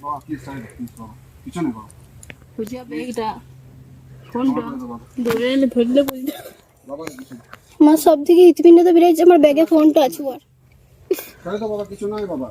বাবা কি সাইড বাবা পিছনে বাবা খুঁজে ব্যাগটা ফোনটা ধরে এনে ধরলে বলতে বাবা পিছনে মা সব থেকে হৃৎপিণ্ডটা বেরিয়েছে আমার ব্যাগে ফোনটা আছে আর তাই তো বাবা কিছু নয় বাবা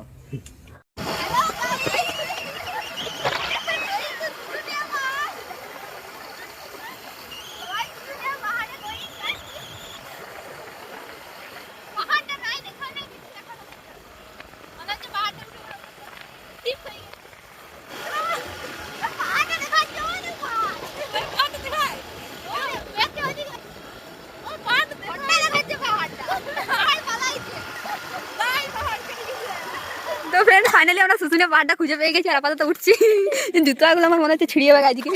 তো ফ্রেন্ড ফাইনালি আমরা শুশুনিয়া পাহাড়টা খুঁজে পেয়ে গেছি আর আপাতত উঠছি জুতাগুলো আমার মনে হচ্ছে ছিঁড়িয়ে যাবে আজকে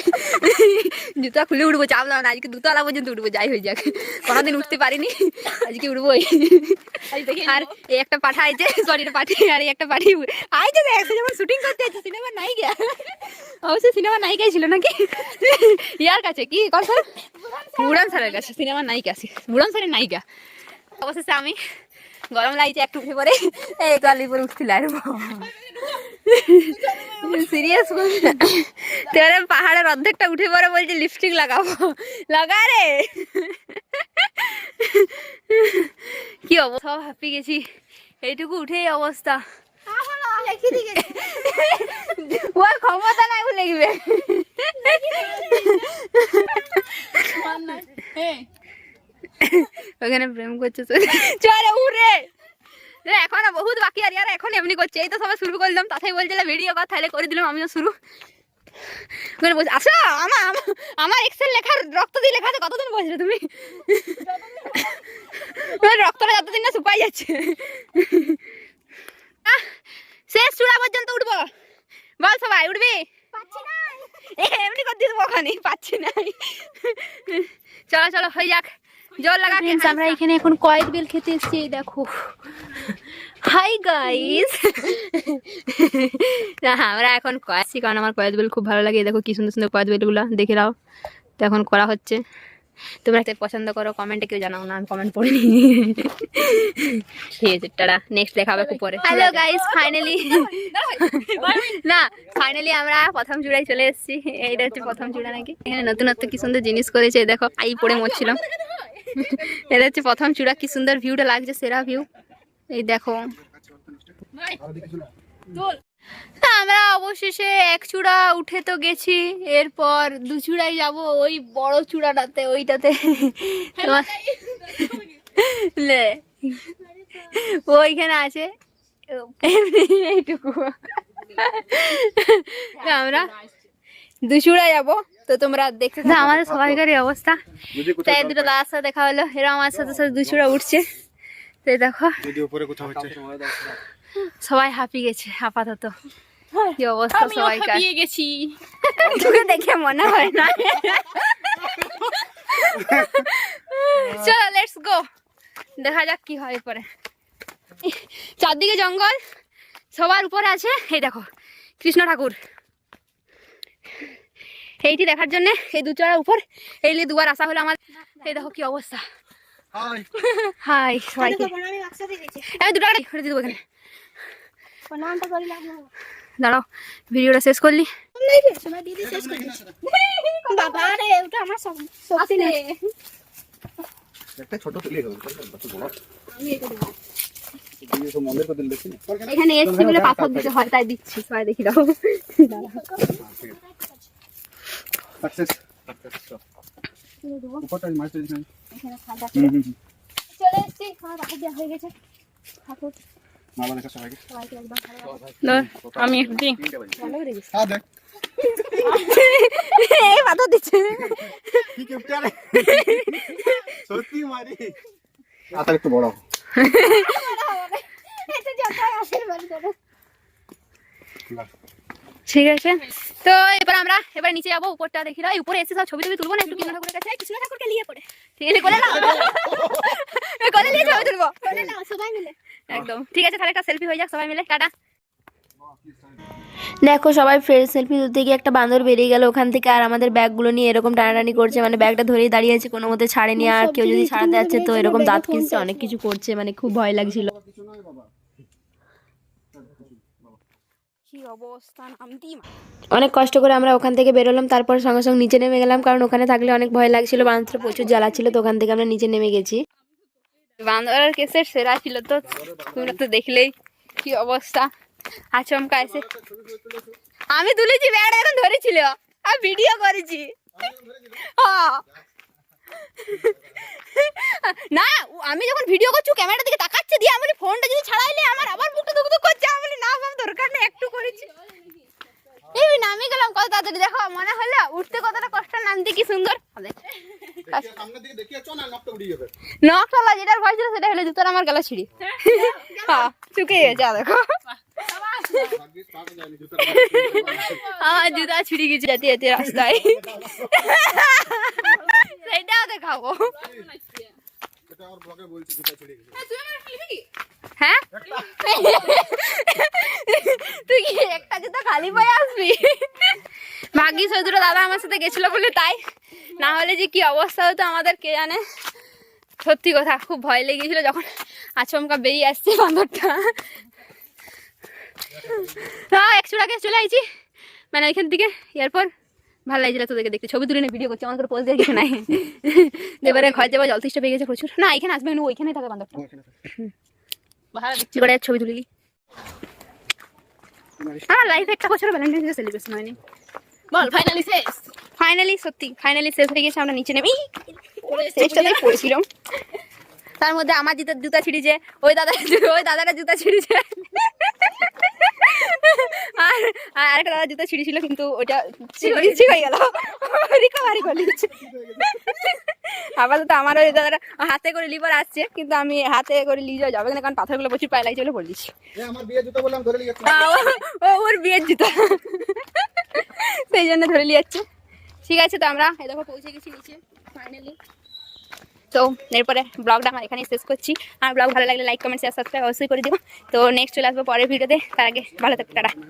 জুতা খুলে উঠবো চাপলাম না আজকে দুতলা পর্যন্ত উঠবো যাই হয়ে যাক কোনোদিন উঠতে পারিনি আজকে উঠবোই আর এই একটা পাঠা আইছে সরি এটা পাঠি আর এই একটা পাঠি আইছে দেখছে যেমন শুটিং করতে আছে সিনেমার নায়িকা অবশ্যই সিনেমার নায়িকাই ছিল নাকি ইয়ার কাছে কি কোন স্যার বুড়ান স্যারের কাছে সিনেমার নায়িকা আছে বুড়ান স্যারের নায়িকা অবশেষে আমি গরম লাগছে একটু উঠে পরে এই কালিপুর উঠছিল আর সিরিয়াস তোরে পাহাড়ের অর্ধেকটা উঠে পরে বলছে লিপস্টিক লাগাবো লাগা রে কি অবস্থা হ্যাপি গেছি এইটুকু উঠে অবস্থা ওর ক্ষমতা নাই বলে লিখবে ওখানে প্রেম করছে চলে উড়ে এখনো বহুত বাকি আর ইয়ার এখন এমনি করছে এই তো সবাই শুরু করলাম তাই বলছিল ভিডিও কথা তাহলে করে দিলাম আমিও শুরু ওখানে বলছে আসো আমার এক্সেল লেখার রক্ত দিয়ে লেখা আছে কতদিন বলছিলে তুমি রক্তটা যতদিন না শুকাই যাচ্ছে শেষ চূড়া পর্যন্ত উঠবো বল সবাই উঠবি এমনি করতে দেবো ওখানে পাচ্ছি না চলো চলো হয়ে যাক জল লাগা আমরা এখানে এখন কয়েদ বেল খেতে এসেছি দেখো হাই গাইস আমরা এখন কয়েছি কারণ আমার কয়েদ বেল খুব ভালো লাগে দেখো কি সুন্দর সুন্দর কয়েদ বেলগুলো দেখে নাও তো এখন করা হচ্ছে তোমরা পছন্দ করো কমেন্টে কেউ জানাও না আমি কমেন্ট পড়িনি ঠিক আছে টাটা নেক্সট দেখা হবে খুব পরে হ্যালো গাইস ফাইনালি না ফাইনালি আমরা প্রথম চূড়ায় চলে এসেছি এইটা হচ্ছে প্রথম চূড়া নাকি এখানে নতুনত্ব কি সুন্দর জিনিস করেছে দেখো আই পড়ে মরছিলাম এটা হচ্ছে প্রথম চূড়া কি সুন্দর ভিউটা লাগছে সেরা ভিউ এই দেখো আমরা অবশেষে এক চূড়া উঠে তো গেছি এরপর দু চূড়ায় যাবো ওই বড় চূড়াটাতে ওইটাতে লে ওইখানে আছে এইটুকু আমরা দু চূড়ায় যাবো তো তোমরা দেখতে আমাদের সবাইকারই অবস্থা তাই দুটো দাদার সাথে দেখা হলো এরা আমার সাথে সাথে দু চূড়া উঠছে তো দেখো সবাই হাঁপিয়ে গেছে আপাতত কি অবস্থা সবাইকার গেছি তোকে দেখে মনে হয় না চলো লেটস গো দেখা যাক কি হয় পরে চারদিকে জঙ্গল সবার উপরে আছে এই দেখো কৃষ্ণ ঠাকুর এইটি দেখার জন্য এই দু চড়ার উপর এই নিয়ে দুবার আসা হলো আমার এই দেখো কি অবস্থা হাই সবাইকে আমি দুটো গাড়ি করে দেবো এখানে দাঁড়াও ভিডিওটা শেষ করলি বাবা রে ওটা আমার সত্যি নেই একটা ছোট তুলে গেল আমি এটা দেব এই তো মন্দির করে দিচ্ছি এখানে এসছি বলে পাথর দিতে হয় তাই দিচ্ছি সবাই দেখি দাও সাকসেস উপরটা মাছ দিছেন এখানে খাদা চলে এসেছি আমার বাকি দেওয়া হয়ে গেছে ঠাকুর মালা দেখা সবাইকে একদম আমি একদিন ভালো করে দিস হ্যাঁ দেখ এই পাথর দিচ্ছে কি কিপটা রে সত্যি মারি আটা একটু বড় এটা যত আশীর্বাদ করো ঠিক আছে তো এবার নিচে যাবো উপরটা দেখি না উপরে এসে সব ছবি টবি তুলবো না একটু কৃষ্ণ ঠাকুরের কাছে কৃষ্ণ ঠাকুরকে নিয়ে পড়ে ঠিক আছে কোলে নাও কোলে নিয়ে ছবি তুলবো কোলে নাও সবাই মিলে একদম ঠিক আছে তাহলে একটা সেলফি হয়ে যাক সবাই মিলে টাটা দেখো সবাই ফ্রেন্ড সেলফি তুলতে গিয়ে একটা বান্দর বেরিয়ে গেল ওখান থেকে আর আমাদের ব্যাগগুলো নিয়ে এরকম টানাটানি করছে মানে ব্যাগটা ধরেই দাঁড়িয়ে আছে কোনো মতে ছাড়েনি আর কেউ যদি ছাড়াতে যাচ্ছে তো এরকম দাঁত কিনছে অনেক কিছু করছে মানে খুব ভয় লাগছিল কি অবস্থা, নামতেই অনেক কষ্ট করে আমরা ওখান থেকে বেরোলাম, তারপর সঙ্গে সঙ্গে নিচে নেমে গেলাম, কারণ ওখানে থাকলে অনেক ভয় লাগছিল, বাঁধটা প্রচুর জ্বালা ছিল, তো ওখান থেকে আমরা নিচে নেমে গেছি। বান্দরের কেসের সেরা ছিল তো, তোমরা তো দেখলেই কি অবস্থা। আচমকা এসে আমি তুলেছি, ব্যাগটা এখন ধরেছিল আর ভিডিও করেছি। না আমি যখন ভিডিও করছি ক্যামেরার দিকে তাকাচ্ছে, দিয়ে আমি ফোনটা যদি ছাড়াইলে আমার আবার বুকটা দুক করছে। আমি বলি না বাবা দরকার নেই, একটু করেছি। এই নামি গেলাম কত তাড়াতাড়ি, দেখো মনে হলো উঠতে কতটা কষ্ট, নামতে কি সুন্দর। নকশালা যেটার ভয় ছিল সেটা হলো জুতোর আমার গলা ছিঁড়ি। হ্যাঁ চুকে গেছে, দেখো আমার জুতা ছিঁড়ে গেছে যেতে যেতে রাস্তায়। সেটাও দেখাবো। হ্যাঁ তুই কি একটা জুতা খালি পায়ে আসবি? ভাগ্যিস ওই দুটো দাদা আমার সাথে গেছিল বলে তাই, না হলে যে কি অবস্থা হতো আমাদের কে জানে। সত্যি কথা খুব ভয় লেগেছিল যখন আচমকা বেরিয়ে আসছে বান্দরটা। হ্যাঁ 100 টাকা চলে আইছি মানে ওইখান থেকে। এরপর ভালো লাগছিল তোদেরকে দেখতে, ছবি তুলে নিয়ে ভিডিও করছি, আমার পোজ দিয়ে কিছু নাই। এবারে ঘর যাবো, জল তৃষ্ণা পেয়ে গেছে প্রচুর। না এখানে আসবে না, ওইখানেই থাকে বান্দরটা। করে ছবি তুলি। আমার লাইফে একটা বছর ভ্যালেন্টাইন্স ডে সেলিব্রেশন হয়নি। বল ফাইনালি শেষ, ফাইনালি সত্যি ফাইনালি শেষ হয়ে গেছে। আমরা নিচে নেমে শেষটাতেই পড়েছিলাম, তার মধ্যে আমার জুতা ছিঁড়েছে, ওই দাদাটা জুতা ছিঁড়েছে, আর আরেকটা দাদা জুতা ছিঁড়েছিল কিন্তু ওটা ঠিক হয়ে গেল, রিকভারি করে নিচ্ছে। আপাতত আমার ওই দাদাটা হাতে করে লিভার আসছে, কিন্তু আমি হাতে করে নিয়ে যাওয়া যাবে না, কারণ পাথরগুলো প্রচুর পায়ে লাগছে বলে বলে দিচ্ছি। ওর বিয়ের জুতা, সেই জন্য ধরে নিয়ে যাচ্ছে। ঠিক আছে, তো আমরা এই দেখো পৌঁছে গেছি নিচে ফাইনালি। তো এরপরে ব্লগটা আমার এখানেই শেষ করছি। আর ব্লগ ভালো লাগলে লাইক কমেন্ট শেয়ার সাবস্ক্রাইব অবশ্যই করে দিও। তো নেক্সট চলে আসবো পরের ভিডিওতে, তার আগে ভালো থাকো, টাটা।